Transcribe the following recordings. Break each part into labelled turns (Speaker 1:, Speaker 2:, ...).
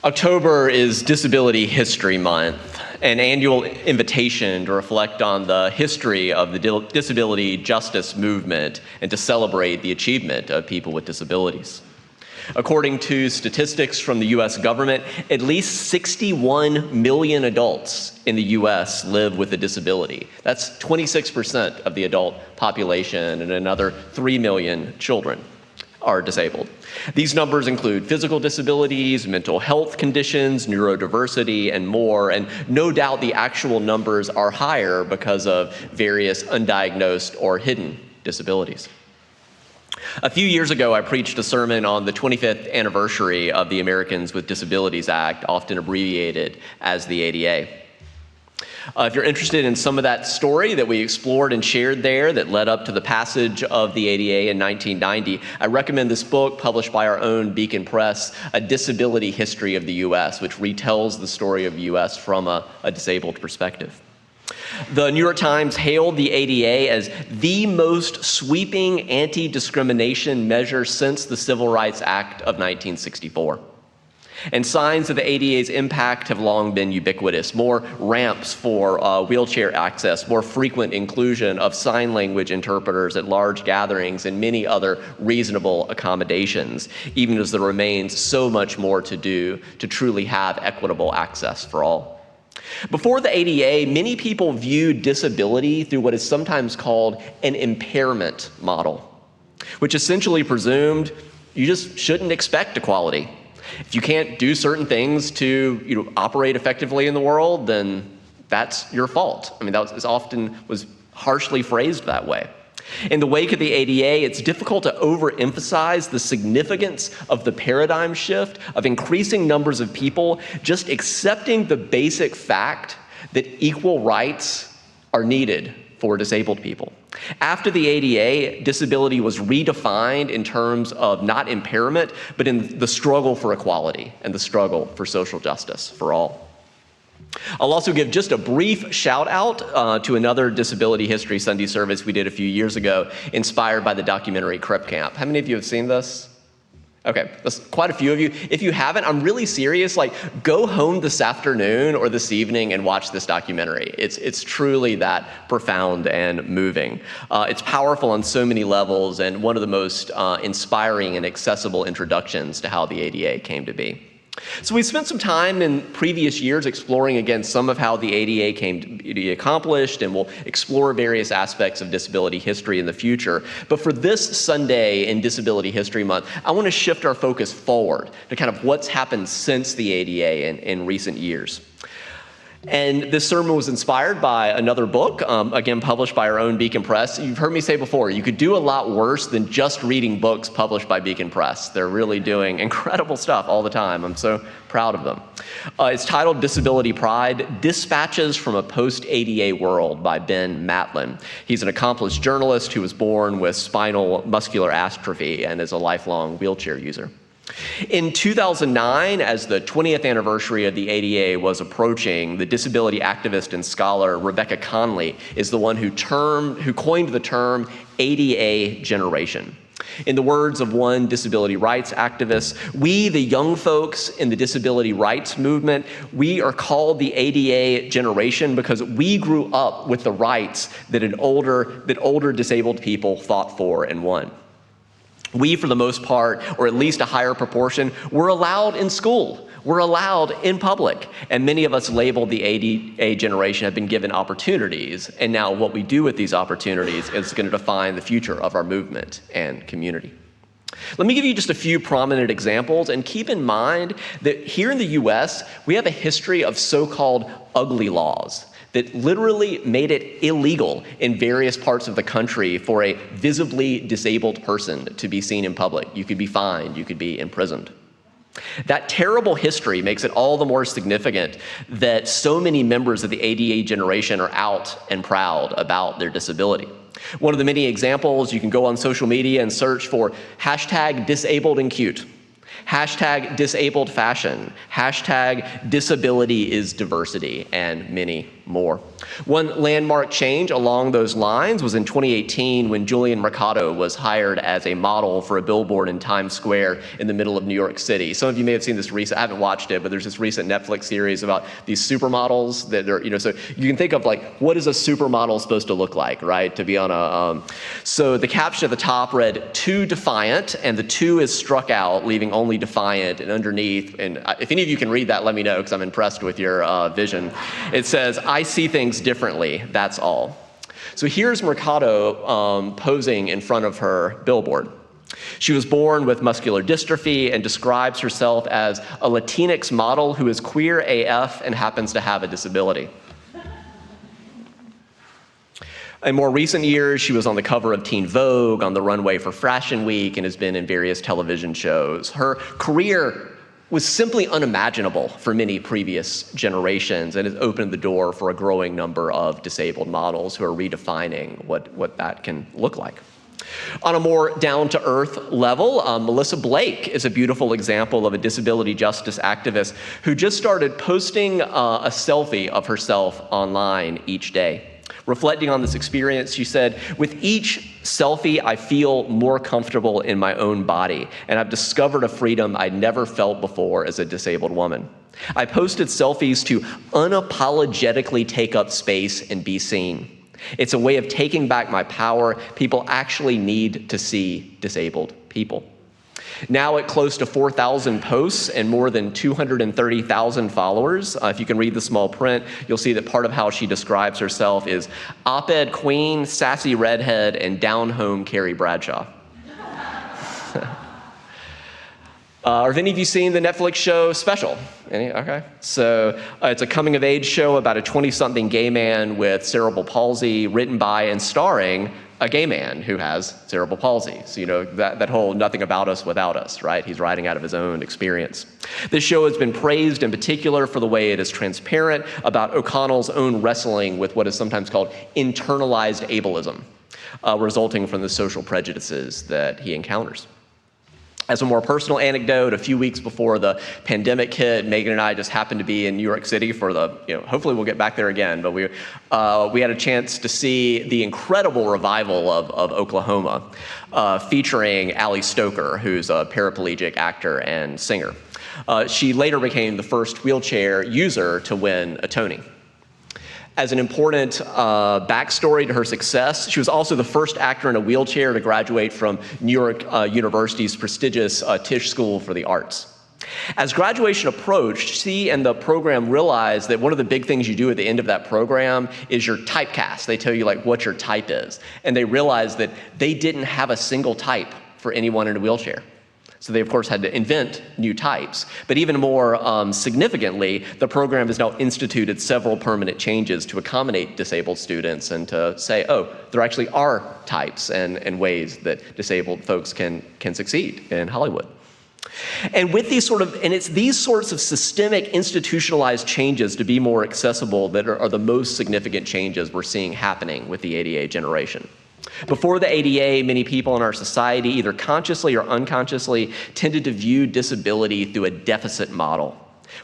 Speaker 1: October is Disability History Month, an annual invitation to reflect on the history of the disability justice movement and to celebrate the achievement of people with disabilities. According to statistics from the US government, at least 61 million adults in the US live with a disability. That's 26% of the adult population, and another 3 million children are disabled. These numbers include physical disabilities, mental health conditions, neurodiversity, and more, and no doubt the actual numbers are higher because of various undiagnosed or hidden disabilities. A few years ago, I preached a sermon on the 25th anniversary of the Americans with Disabilities Act, often abbreviated as the ADA. If you're interested in some of that story that we explored and shared there that led up to the passage of the ADA in 1990, I recommend this book published by our own Beacon Press, A Disability History of the U.S., which retells the story of the U.S. from a disabled perspective. The New York Times hailed the ADA as the most sweeping anti-discrimination measure since the Civil Rights Act of 1964. And signs of the ADA's impact have long been ubiquitous. More ramps for wheelchair access, more frequent inclusion of sign language interpreters at large gatherings, and many other reasonable accommodations, even as there remains so much more to do to truly have equitable access for all. Before the ADA, many people viewed disability through what is sometimes called an impairment model, which essentially presumed you just shouldn't expect equality. If you can't do certain things to operate effectively in the world, then that's your fault. I mean, that was harshly phrased that way. In the wake of the ADA, it's difficult to overemphasize the significance of the paradigm shift of increasing numbers of people just accepting the basic fact that equal rights are needed for disabled people. After the ADA, disability was redefined in terms of not impairment, but in the struggle for equality and the struggle for social justice for all. I'll also give just a brief shout out to another Disability History Sunday service we did a few years ago, inspired by the documentary Crip Camp. How many of you have seen this? Okay, that's quite a few of you. If you haven't, I'm really serious, go home this afternoon or this evening and watch this documentary. It's truly that profound and moving. It's powerful on so many levels and one of the most inspiring and accessible introductions to how the ADA came to be. So we spent some time in previous years exploring again some of how the ADA came to be accomplished, and we'll explore various aspects of disability history in the future. But for this Sunday in Disability History Month, I want to shift our focus forward to kind of what's happened since the ADA in recent years. And this sermon was inspired by another book, again published by our own Beacon Press. You've heard me say before, you could do a lot worse than just reading books published by Beacon Press. They're really doing incredible stuff all the time. I'm so proud of them. It's titled Disability Pride, Dispatches from a Post-ADA World by Ben Matlin. He's an accomplished journalist who was born with spinal muscular atrophy and is a lifelong wheelchair user. In 2009, as the 20th anniversary of the ADA was approaching, the disability activist and scholar Rebecca Conley is the one who coined the term ADA generation. In the words of one disability rights activist, we, the young folks in the disability rights movement, we are called the ADA generation because we grew up with the rights that older disabled people fought for and won. We, for the most part, or at least a higher proportion, were allowed in school. We're allowed in public. And many of us labeled the ADA generation have been given opportunities. And now what we do with these opportunities is going to define the future of our movement and community. Let me give you just a few prominent examples, and keep in mind that here in the US, we have a history of so-called ugly laws that literally made it illegal in various parts of the country for a visibly disabled person to be seen in public. You could be fined, you could be imprisoned. That terrible history makes it all the more significant that so many members of the ADA generation are out and proud about their disability. One of the many examples, you can go on social media and search for #DisabledAndCute. #disabled fashion, #disability is diversity, and many more. One landmark change along those lines was in 2018 when Julian Mercado was hired as a model for a billboard in Times Square in the middle of New York City. Some of you may have seen this recent, I haven't watched it, but there's this recent Netflix series about these supermodels that are, so you can think of like, what is a supermodel supposed to look like, right? To be on a, so the caption at the top read, "Too defiant," and the "too" is struck out, leaving only defiant, and underneath, and if any of you can read that, let me know, because I'm impressed with your vision. It says, "I see things differently, that's all." So here's Mercado posing in front of her billboard. She was born with muscular dystrophy and describes herself as a Latinx model who is queer AF and happens to have a disability. In more recent years, she was on the cover of Teen Vogue, on the runway for Fashion Week, and has been in various television shows. Her career was simply unimaginable for many previous generations and has opened the door for a growing number of disabled models who are redefining what that can look like. On a more down-to-earth level, Melissa Blake is a beautiful example of a disability justice activist who just started posting a selfie of herself online each day. Reflecting on this experience, she said, "With each selfie, I feel more comfortable in my own body, and I've discovered a freedom I'd never felt before as a disabled woman. I posted selfies to unapologetically take up space and be seen. It's a way of taking back my power. People actually need to see disabled people." Now at close to 4,000 posts and more than 230,000 followers, if you can read the small print, you'll see that part of how she describes herself is op-ed queen, sassy redhead, and down-home Carrie Bradshaw. Have any of you seen the Netflix show Special? Any? Okay. So it's a coming-of-age show about a 20-something gay man with cerebral palsy, written by and starring a gay man who has cerebral palsy. So, that whole nothing about us without us, right? He's writing out of his own experience. This show has been praised in particular for the way it is transparent about O'Connell's own wrestling with what is sometimes called internalized ableism, resulting from the social prejudices that he encounters. As a more personal anecdote, a few weeks before the pandemic hit, Megan and I just happened to be in New York City for the, hopefully we'll get back there again, but we had a chance to see the incredible revival of Oklahoma, featuring Ally Stoker, who's a paraplegic actor and singer. She later became the first wheelchair user to win a Tony. As an important backstory to her success, she was also the first actor in a wheelchair to graduate from New York University's prestigious Tisch School for the Arts. As graduation approached, she and the program realized that one of the big things you do at the end of that program is your typecast. They tell you what your type is. And they realized that they didn't have a single type for anyone in a wheelchair. So they, of course, had to invent new types. But even more significantly, the program has now instituted several permanent changes to accommodate disabled students and to say, oh, there actually are types and ways that disabled folks can succeed in Hollywood. And with it's these sorts of systemic institutionalized changes to be more accessible that are the most significant changes we're seeing happening with the ADA generation. Before the ADA, many people in our society, either consciously or unconsciously, tended to view disability through a deficit model,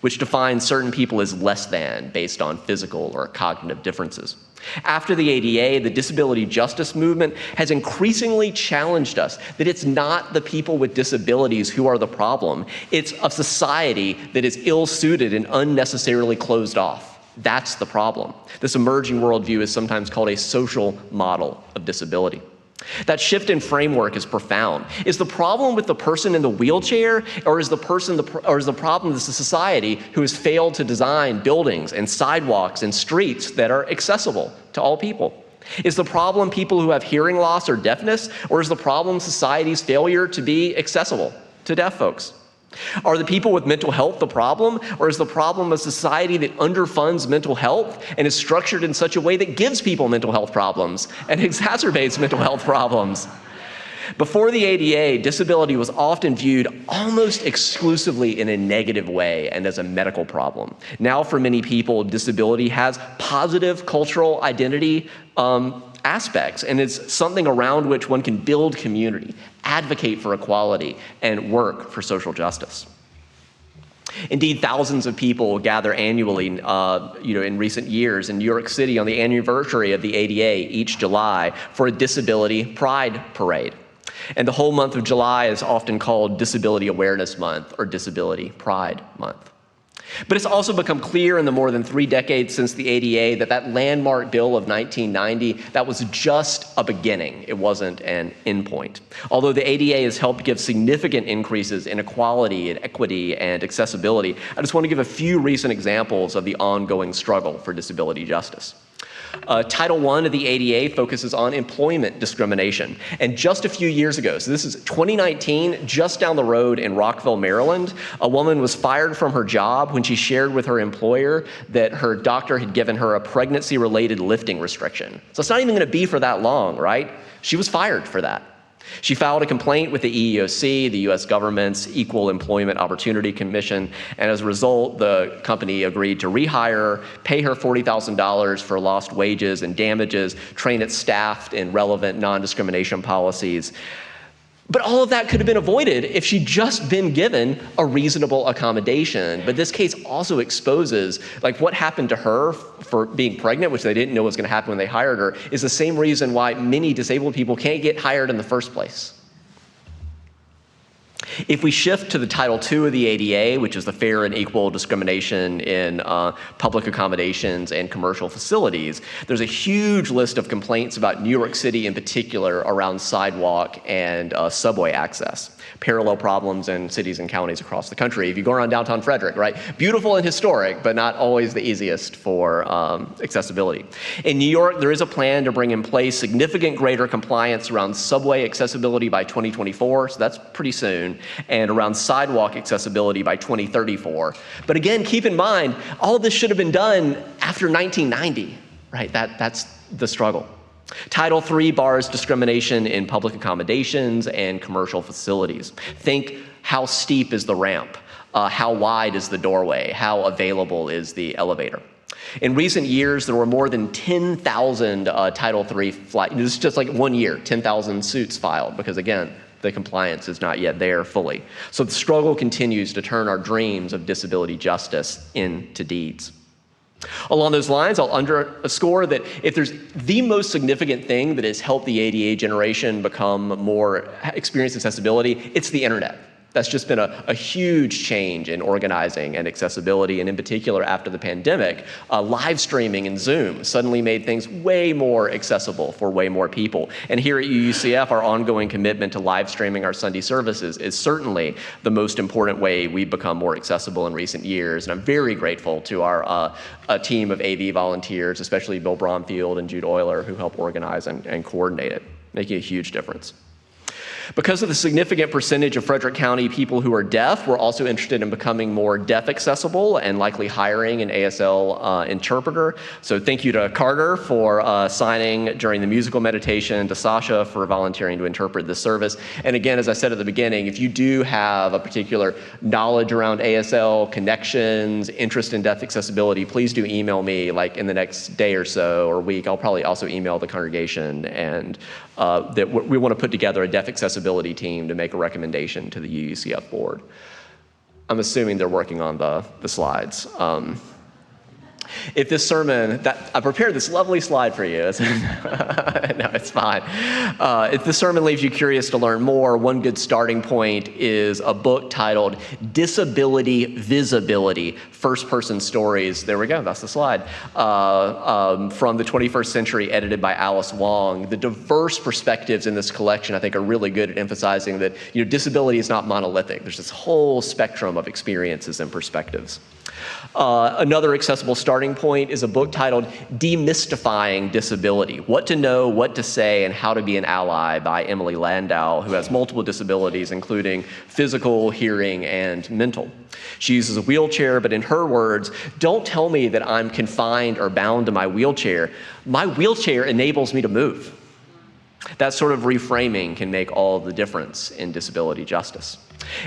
Speaker 1: which defines certain people as less than based on physical or cognitive differences. After the ADA, the disability justice movement has increasingly challenged us that it's not the people with disabilities who are the problem. It's a society that is ill-suited and unnecessarily closed off. That's the problem. This emerging worldview is sometimes called a social model of disability. That shift in framework is profound. Is the problem with the person in the wheelchair, or is the problem the society who has failed to design buildings and sidewalks and streets that are accessible to all people? Is the problem people who have hearing loss or deafness, or is the problem society's failure to be accessible to deaf folks? Are the people with mental health the problem, or is the problem a society that underfunds mental health and is structured in such a way that gives people mental health problems and exacerbates mental health problems? Before the ADA, disability was often viewed almost exclusively in a negative way and as a medical problem. Now, for many people, disability has positive cultural identity aspects, and it's something around which one can build community, advocate for equality, and work for social justice. Indeed, thousands of people gather annually, in recent years in New York City on the anniversary of the ADA each July for a Disability Pride Parade. And the whole month of July is often called Disability Awareness Month or Disability Pride Month. But it's also become clear in the more than 3 decades since the ADA that landmark bill of 1990, that was just a beginning. It wasn't an endpoint. Although the ADA has helped give significant increases in equality and equity and accessibility, I just want to give a few recent examples of the ongoing struggle for disability justice. Title I of the ADA focuses on employment discrimination. And just a few years ago, so this is 2019, just down the road in Rockville, Maryland, a woman was fired from her job when she shared with her employer that her doctor had given her a pregnancy-related lifting restriction. So it's not even going to be for that long, right? She was fired for that. She filed a complaint with the EEOC, the U.S. government's Equal Employment Opportunity Commission, and as a result, the company agreed to rehire her, pay her $40,000 for lost wages and damages, train its staff in relevant non-discrimination policies. But all of that could have been avoided if she'd just been given a reasonable accommodation. But this case also exposes, what happened to her for being pregnant, which they didn't know was going to happen when they hired her, is the same reason why many disabled people can't get hired in the first place. If we shift to the Title II of the ADA, which is the fair and equal discrimination in public accommodations and commercial facilities, there's a huge list of complaints about New York City in particular around sidewalk and subway access. Parallel problems in cities and counties across the country. If you go around downtown Frederick, right? Beautiful and historic, but not always the easiest for accessibility. In New York, there is a plan to bring in place significant greater compliance around subway accessibility by 2024, so that's pretty soon, and around sidewalk accessibility by 2034. But again, keep in mind, all of this should have been done after 1990, right? That's the struggle. Title III bars discrimination in public accommodations and commercial facilities. Think, how steep is the ramp? How wide is the doorway? How available is the elevator? In recent years, there were more than 10,000 Title III this is just like 1 year, 10,000 suits filed, because again, the compliance is not yet there fully. So the struggle continues to turn our dreams of disability justice into deeds. Along those lines, I'll underscore that if there's the most significant thing that has helped the ADA generation become more experience accessibility, it's the internet. That's just been a huge change in organizing and accessibility, and in particular after the pandemic, live streaming and Zoom suddenly made things way more accessible for way more people. And here at UUCF, our ongoing commitment to live streaming our Sunday services is certainly the most important way we've become more accessible in recent years. And I'm very grateful to our team of AV volunteers, especially Bill Bromfield and Jude Euler, who help organize and coordinate it, making a huge difference. Because of the significant percentage of Frederick County people who are deaf, we're also interested in becoming more deaf accessible and likely hiring an ASL interpreter. So thank you to Carter for signing during the musical meditation, to Sasha for volunteering to interpret this service. And again, as I said at the beginning, if you do have a particular knowledge around ASL, connections, interest in deaf accessibility, please do email me in the next day or so or week. I'll probably also email the congregation, and that we want to put together a deaf accessibility team to make a recommendation to the UUCF board. I'm assuming they're working on the slides. If this sermon, I prepared this lovely slide for you. No, it's fine. If this sermon leaves you curious to learn more, one good starting point is a book titled Disability Visibility, First-Person Stories. There we go, that's the slide. From the 21st century, edited by Alice Wong. The diverse perspectives in this collection, I think, are really good at emphasizing that disability is not monolithic. There's this whole spectrum of experiences and perspectives. Another accessible starting point is a book titled Demystifying Disability, What to Know, What to Say, and How to Be an Ally by Emily Landau, who has multiple disabilities, including physical, hearing, and mental. She uses a wheelchair, but in her words, don't tell me that I'm confined or bound to my wheelchair. My wheelchair enables me to move. That sort of reframing can make all the difference in disability justice.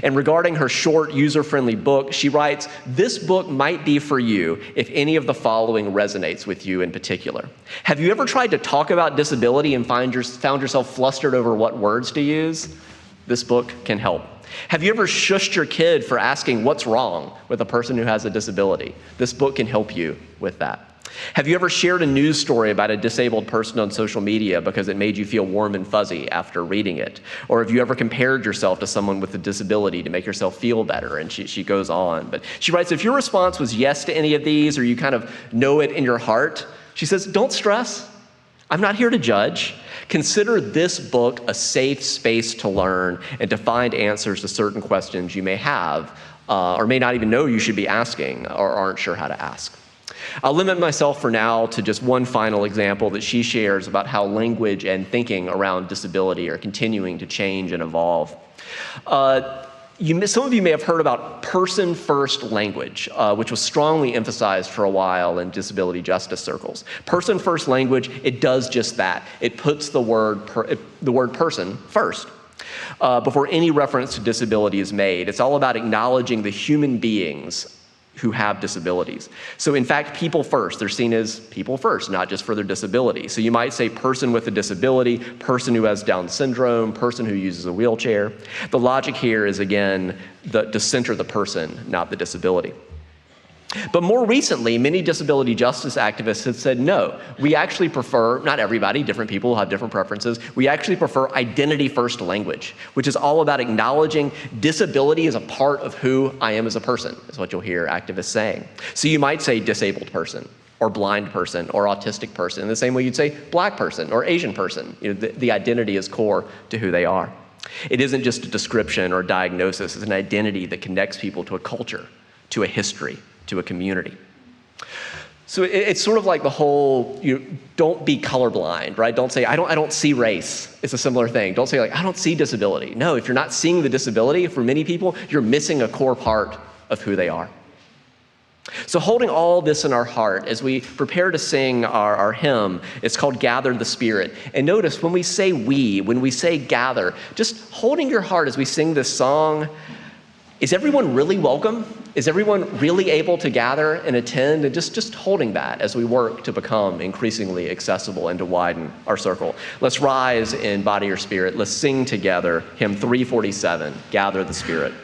Speaker 1: And regarding her short, user-friendly book, she writes, this book might be for you if any of the following resonates with you in particular. Have you ever tried to talk about disability and found yourself flustered over what words to use? This book can help. Have you ever shushed your kid for asking what's wrong with a person who has a disability? This book can help you with that. Have you ever shared a news story about a disabled person on social media because it made you feel warm and fuzzy after reading it? Or have you ever compared yourself to someone with a disability to make yourself feel better? And she goes on. But she writes, if your response was yes to any of these, or you kind of know it in your heart, she says, don't stress. I'm not here to judge. Consider this book a safe space to learn and to find answers to certain questions you may have, or may not even know you should be asking, or aren't sure how to ask. I'll limit myself for now to just one final example that she shares about how language and thinking around disability are continuing to change and evolve. Some of you may have heard about person-first language, which was strongly emphasized for a while in disability justice circles. Person-first language, it does just that. It puts the word person first. Before any reference to disability is made. It's all about acknowledging the human beings who have disabilities. So in fact, people first, they're seen as people first, not just for their disability. So you might say person with a disability, person who has Down syndrome, person who uses a wheelchair. The logic here is, again, to center the person, not the disability. But more recently, many disability justice activists have said, no, we actually prefer, not everybody, different people have different preferences, we actually prefer identity-first language, which is all about acknowledging disability as a part of who I am as a person, is what you'll hear activists saying. So you might say disabled person, or blind person, or autistic person, in the same way you'd say black person, or Asian person. The identity is core to who they are. It isn't just a description or diagnosis, it's an identity that connects people to a culture, to a history, to a community. So it's sort of like the whole, don't be colorblind, right? Don't say, I don't see race. It's a similar thing. Don't say, like, I don't see disability. No, if you're not seeing the disability, for many people, you're missing a core part of who they are. So holding all this in our heart, as we prepare to sing our hymn, it's called Gather the Spirit. And notice when we say when we say gather, just holding your heart as we sing this song, is everyone really welcome? Is everyone really able to gather and attend? And just holding that as we work to become increasingly accessible and to widen our circle. Let's rise in body or spirit. Let's sing together hymn 347, Gather the Spirit.